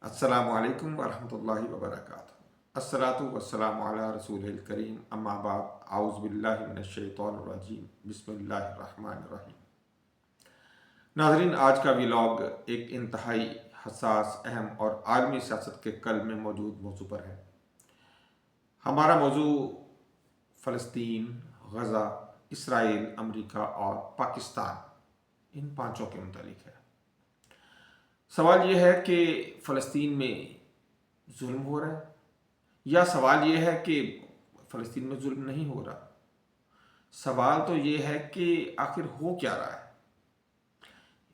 السلام علیکم ورحمۃ اللہ وبرکاتہ۔ الصلاۃ والسلام علی رسول الکریم، اما بعد، اعوذ باللہ من الشیطان الرجیم، بسم اللہ الرحمن الرحیم۔ ناظرین، آج کا ولاگ ایک انتہائی حساس، اہم اور عالمی سیاست کے قلب میں موجود موضوع پر ہے۔ ہمارا موضوع فلسطین، غزہ، اسرائیل، امریکہ اور پاکستان، ان پانچوں کے متعلق ہے۔ سوال یہ ہے کہ فلسطین میں ظلم ہو رہا ہے، یا سوال یہ ہے کہ فلسطین میں ظلم نہیں ہو رہا؟ سوال تو یہ ہے کہ آخر ہو کیا رہا ہے؟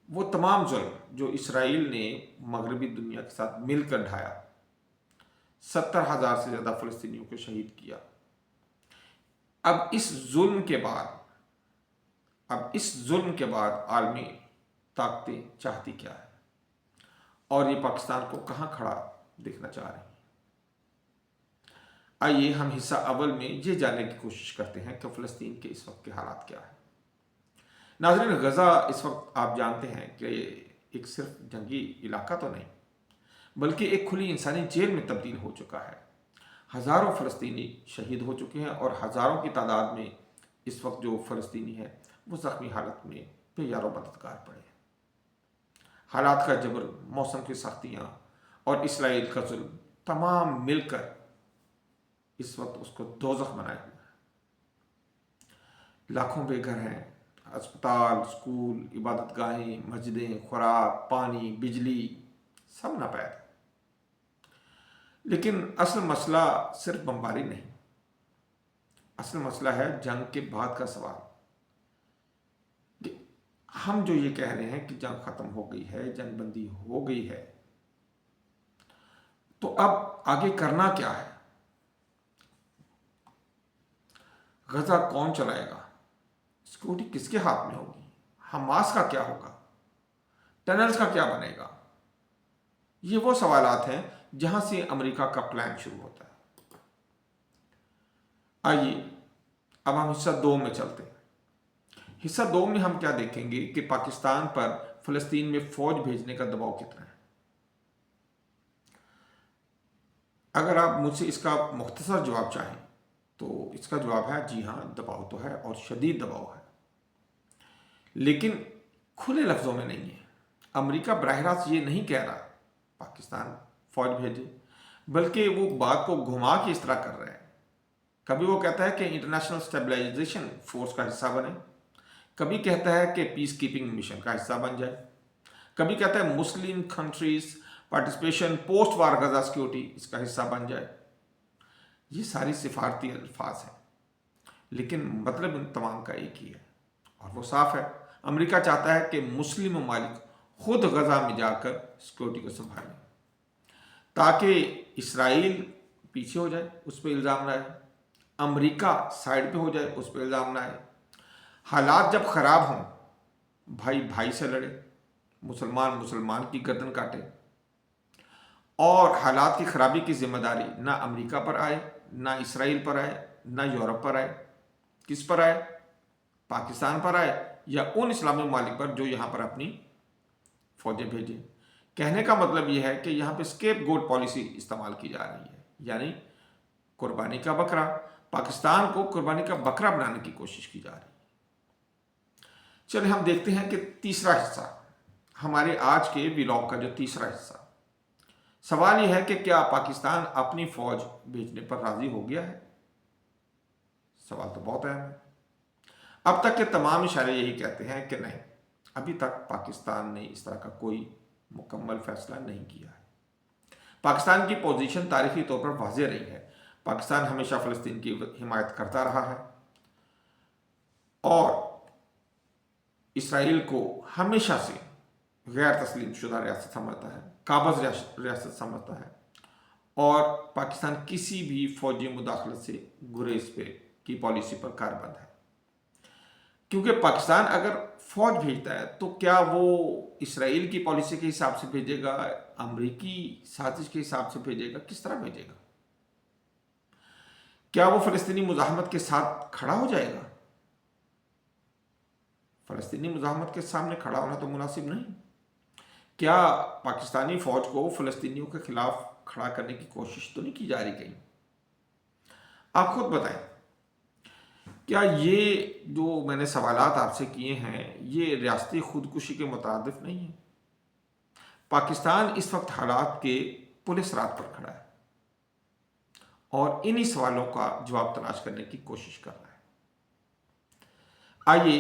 وہ تمام ظلم جو اسرائیل نے مغربی دنیا کے ساتھ مل کر ڈھایا، 70,000 سے زیادہ فلسطینیوں کو شہید کیا، اب اس ظلم کے بعد عالمی طاقتیں چاہتی کیا ہے، اور یہ پاکستان کو کہاں کھڑا دیکھنا چاہ رہی ہیں؟ آئیے ہم حصہ اول میں یہ جاننے کی کوشش کرتے ہیں کہ فلسطین کے اس وقت کے حالات کیا ہیں۔ ناظرین، غزہ اس وقت آپ جانتے ہیں کہ ایک صرف جنگی علاقہ تو نہیں، بلکہ ایک کھلی انسانی جیل میں تبدیل ہو چکا ہے۔ ہزاروں فلسطینی شہید ہو چکے ہیں، اور ہزاروں کی تعداد میں اس وقت جو فلسطینی ہیں وہ زخمی حالت میں بے یار و مددگار پڑے ہیں۔ حالات کا جبر، موسم کی سختیاں اور اسرائیل کا ظلم، تمام مل کر اس وقت اس کو دوزخ بنائے ہوئے ہیں۔ لاکھوں بے گھر ہیں، اسپتال، اسکول، عبادت گاہیں، مسجدیں، خوراک، پانی، بجلی سب ناپید ہے۔ لیکن اصل مسئلہ صرف بمباری نہیں، اصل مسئلہ ہے جنگ کے بعد کا سوال۔ کہ ہم جو یہ کہہ رہے ہیں کہ جنگ ختم ہو گئی ہے، جنگ بندی ہو گئی ہے، تو اب آگے کرنا کیا ہے؟ غزہ کون چلائے گا؟ سیکورٹی کس کے ہاتھ میں ہوگی؟ حماس کا کیا ہوگا؟ ٹنلز کا کیا بنے گا؟ یہ وہ سوالات ہیں جہاں سے امریکہ کا پلان شروع ہوتا ہے۔ آئیے اب ہم حصہ دو میں چلتے ہیں۔ حصہ دو میں ہم کیا دیکھیں گے کہ پاکستان پر فلسطین میں فوج بھیجنے کا دباؤ کتنا ہے۔ اگر آپ مجھ سے اس کا مختصر جواب چاہیں تو اس کا جواب ہے جی ہاں، دباؤ تو ہے، اور شدید دباؤ ہے، لیکن کھلے لفظوں میں نہیں ہے۔ امریکہ براہ راست یہ نہیں کہہ رہا پاکستان فوج بھیجے، بلکہ وہ بات کو گھما کے اس طرح کر رہے ہیں۔ کبھی وہ کہتا ہے کہ انٹرنیشنل اسٹیبلائزیشن فورس کا حصہ بنے، کبھی کہتا ہے کہ پیس کیپنگ مشن کا حصہ بن جائے، کبھی کہتا ہے مسلم کنٹریز پارٹیسپیشن پوسٹ وار غزہ سیکورٹی اس کا حصہ بن جائے۔ یہ ساری سفارتی الفاظ ہیں، لیکن مطلب ان تمام کا ایک ہی ہے، اور وہ صاف ہے۔ امریکہ چاہتا ہے کہ مسلم ممالک خود غزہ میں جا کر سیکورٹی کو سنبھالیں، تاکہ اسرائیل پیچھے ہو جائے، اس پہ الزام نہ آئے، امریکہ سائڈ پہ ہو جائے، اس پہ الزام نہ آئے۔ حالات جب خراب ہوں، بھائی بھائی سے لڑے، مسلمان مسلمان کی گردن کاٹے، اور حالات کی خرابی کی ذمہ داری نہ امریکہ پر آئے، نہ اسرائیل پر آئے، نہ یورپ پر آئے۔ کس پر آئے؟ پاکستان پر آئے، یا ان اسلامی ممالک پر جو یہاں پر اپنی فوجیں بھیجیں۔ کہنے کا مطلب یہ ہے کہ یہاں پہ اسکیپ گوٹ پالیسی استعمال کی جا رہی ہے، یعنی قربانی کا بکرا، پاکستان کو قربانی کا بکرا بنانے کی کوشش کی جا رہی ہے۔ چلے ہم دیکھتے ہیں کہ تیسرا حصہ، ہمارے آج کے ولاگ کا جو تیسرا حصہ، سوال یہ ہے کہ کیا پاکستان اپنی فوج بھیجنے پر راضی ہو گیا ہے؟ سوال تو بہت اہم ہے۔ اب تک کے تمام اشارے یہی کہتے ہیں کہ نہیں، ابھی تک پاکستان نے اس طرح کا کوئی مکمل فیصلہ نہیں کیا ہے۔ پاکستان کی پوزیشن تاریخی طور پر واضح رہی ہے۔ پاکستان ہمیشہ فلسطین کی حمایت کرتا رہا ہے، اور اسرائیل کو ہمیشہ سے غیر تسلیم شدہ ریاست سمجھتا ہے، قابض ریاست سمجھتا ہے، اور پاکستان کسی بھی فوجی مداخلت سے گریز پہ کی پالیسی پر کاربند ہے۔ کیونکہ پاکستان اگر فوج بھیجتا ہے تو کیا وہ اسرائیل کی پالیسی کے حساب سے بھیجے گا، امریکی سازش کے حساب سے بھیجے گا، کس طرح بھیجے گا؟ کیا وہ فلسطینی مزاحمت کے ساتھ کھڑا ہو جائے گا؟ فلسطینی مزاحمت کے سامنے کھڑا ہونا تو مناسب نہیں۔ کیا پاکستانی فوج کو فلسطینیوں کے خلاف کھڑا کرنے کی کوشش تو نہیں کی جا رہی کہیں؟ آپ خود بتائیں، کیا یہ جو میں نے سوالات آپ سے کیے ہیں یہ ریاستی خودکشی کے مترادف نہیں ہیں؟ پاکستان اس وقت حالات کے پولیس رات پر کھڑا ہے اور انہی سوالوں کا جواب تلاش کرنے کی کوشش کر رہا ہے۔ آئیے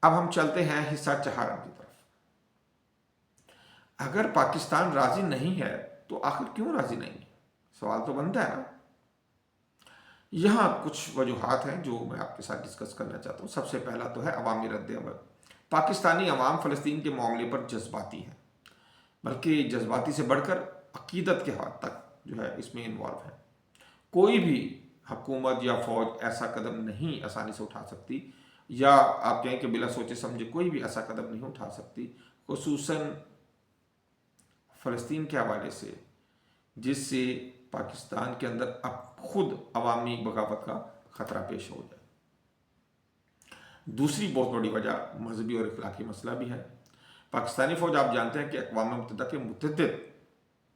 اب ہم چلتے ہیں حصہ چہارم کی طرف۔ اگر پاکستان راضی نہیں ہے تو آخر کیوں راضی نہیں ہے؟ سوال تو بنتا ہے نا۔ یہاں کچھ وجوہات ہیں جو میں آپ کے ساتھ ڈسکس کرنا چاہتا ہوں۔ سب سے پہلا تو ہے عوامی رد عمل۔ پاکستانی عوام فلسطین کے معاملے پر جذباتی ہے، بلکہ جذباتی سے بڑھ کر عقیدت کے حد تک جو ہے اس میں انوالو ہے۔ کوئی بھی حکومت یا فوج ایسا قدم نہیں آسانی سے اٹھا سکتی، یا آپ کہیں کہ بلا سوچے سمجھے کوئی بھی ایسا قدم نہیں اٹھا سکتی، خصوصاً فلسطین کے حوالے سے، جس سے پاکستان کے اندر اب خود عوامی بغاوت کا خطرہ پیش ہو جائے۔ دوسری بہت بڑی وجہ مذہبی اور اخلاقی مسئلہ بھی ہے۔ پاکستانی فوج آپ جانتے ہیں کہ اقوام متحدہ کے متعدد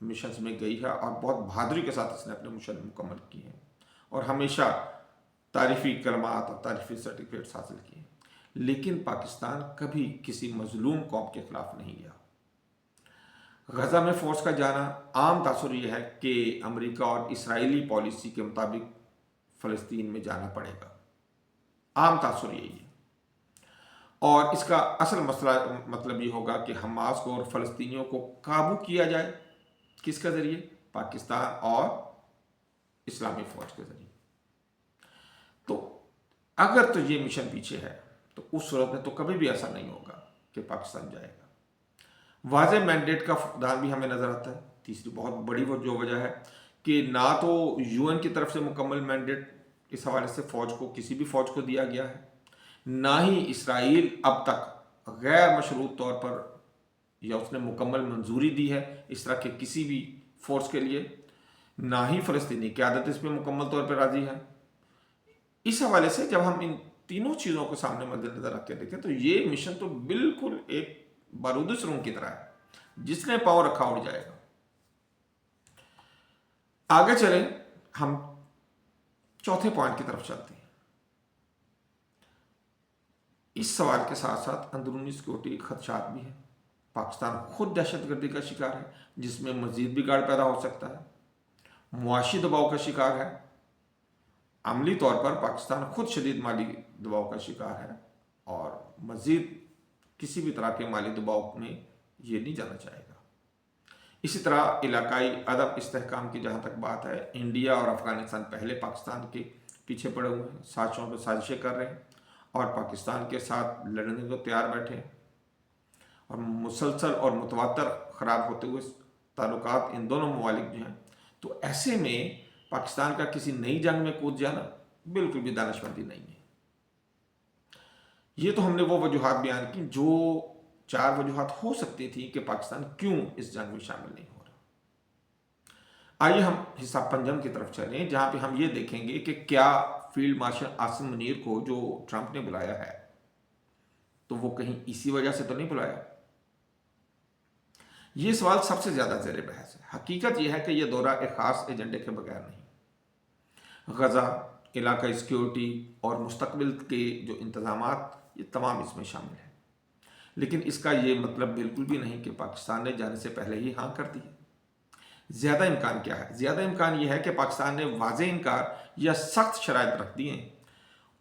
مشنز میں گئی ہے اور بہت بہادری کے ساتھ اس نے اپنے مشن مکمل کیے ہیں اور ہمیشہ تعریفی کلمات اور تعریفی سرٹیفکیٹس حاصل کیے ہیں، لیکن پاکستان کبھی کسی مظلوم قوم کے خلاف نہیں گیا۔ غزہ میں فورس کا جانا، عام تاثر یہ ہے کہ امریکہ اور اسرائیلی پالیسی کے مطابق فلسطین میں جانا پڑے گا، عام تاثر یہی ہے، اور اس کا اصل مطلب یہ ہوگا کہ حماس کو اور فلسطینیوں کو قابو کیا جائے، کس کے ذریعے؟ پاکستان اور اسلامی فوج کے ذریعے۔ تو اگر تو یہ مشن پیچھے ہے تو اس صورت میں تو کبھی بھی ایسا نہیں ہوگا کہ پاکستان جائے گا۔ واضح مینڈیٹ کا فقدان بھی ہمیں نظر آتا ہے۔ تیسری بہت بڑی جو وجہ ہے کہ نہ تو یو این کی طرف سے مکمل مینڈیٹ اس حوالے سے فوج کو، کسی بھی فوج کو دیا گیا ہے، نہ ہی اسرائیل اب تک غیر مشروط طور پر یا اس نے مکمل منظوری دی ہے اس طرح کے کسی بھی فورس کے لیے، نہ ہی فلسطینی قیادت اس میں مکمل طور پر راضی ہے۔ اس حوالے سے جب ہم ان تینوں چیزوں کو سامنے مد نظر رکھ کے دیکھیں تو یہ مشن تو بالکل ایک بارودی سرنگ کی طرح ہے، جس نے پاؤں رکھا اڑ جائے گا۔ آگے چلیں، ہم چوتھے پوائنٹ کی طرف چلتے ہیں۔ اس سوال کے ساتھ ساتھ اندرونی سیکورٹی خدشات بھی ہیں۔ پاکستان خود دہشت گردی کا شکار ہے، جس میں مزید بگاڑ پیدا ہو سکتا ہے، معاشی دباؤ کا شکار ہے، عملی طور پر پاکستان خود شدید مالی دباؤ کا شکار ہے، اور مزید کسی بھی طرح کے مالی دباؤ میں یہ نہیں جانا چاہے گا۔ اسی طرح علاقائی عدم استحکام کی جہاں تک بات ہے، انڈیا اور افغانستان پہلے پاکستان کے پیچھے پڑے ہوئے ہیں، سازشوں پہ سازشیں کر رہے ہیں اور پاکستان کے ساتھ لڑنے کو تیار بیٹھے ہیں، اور مسلسل اور متواتر خراب ہوتے ہوئے تعلقات ان دونوں ممالک جو ہیں، تو ایسے میں پاکستان کا کسی نئی جنگ میں کود جانا بالکل بھی دانشمندی نہیں ہے۔ یہ تو ہم نے وہ وجوہات بیان کی جو 4 وجوہات ہو سکتی تھی کہ پاکستان کیوں اس جنگ میں شامل نہیں ہو رہا۔ آئیے ہم حصہ پنجم کی طرف چلیں، جہاں پہ ہم یہ دیکھیں گے کہ کیا فیلڈ مارشل عاصم منیر کو جو ٹرمپ نے بلایا ہے تو وہ کہیں اسی وجہ سے تو نہیں بلایا۔ یہ سوال سب سے زیادہ زیر بحث ہے۔ حقیقت یہ ہے کہ یہ دورہ ایک خاص ایجنڈے کے بغیر نہیں۔ غزہ، علاقائی سیکیورٹی اور مستقبل کے جو انتظامات، یہ تمام اس میں شامل ہیں، لیکن اس کا یہ مطلب بالکل بھی نہیں کہ پاکستان نے جانے سے پہلے ہی ہاں کر دی ہے۔ زیادہ امکان کیا ہے؟ زیادہ امکان یہ ہے کہ پاکستان نے واضح انکار یا سخت شرائط رکھ دی ہیں،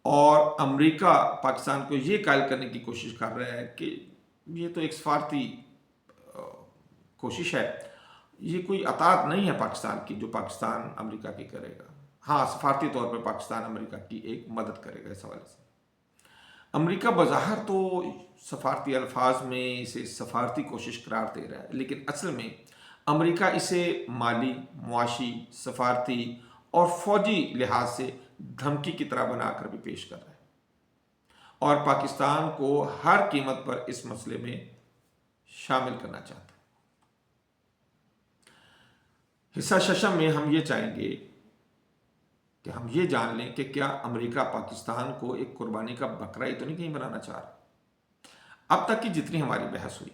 اور امریکہ پاکستان کو یہ قائل کرنے کی کوشش کر رہا ہے کہ یہ تو ایک سفارتی کوشش ہے، یہ کوئی اطاعت نہیں ہے پاکستان کی جو پاکستان امریکہ کی کرے گا۔ ہاں، سفارتی طور پر پاکستان امریکہ کی ایک مدد کرے گا اس حوالے سے۔ امریکہ بظاہر تو سفارتی الفاظ میں اسے سفارتی کوشش قرار دے رہا ہے، لیکن اصل میں امریکہ اسے مالی، معاشی، سفارتی اور فوجی لحاظ سے دھمکی کی طرح بنا کر بھی پیش کر رہا ہے، اور پاکستان کو ہر قیمت پر اس مسئلے میں شامل کرنا چاہتا ہے۔ حصہ ششم میں ہم یہ چاہیں گے کہ ہم یہ جان لیں کہ کیا امریکہ پاکستان کو ایک قربانی کا بکرا ہی تو نہیں کہیں بنانا چاہ رہا۔ اب تک کی جتنی ہماری بحث ہوئی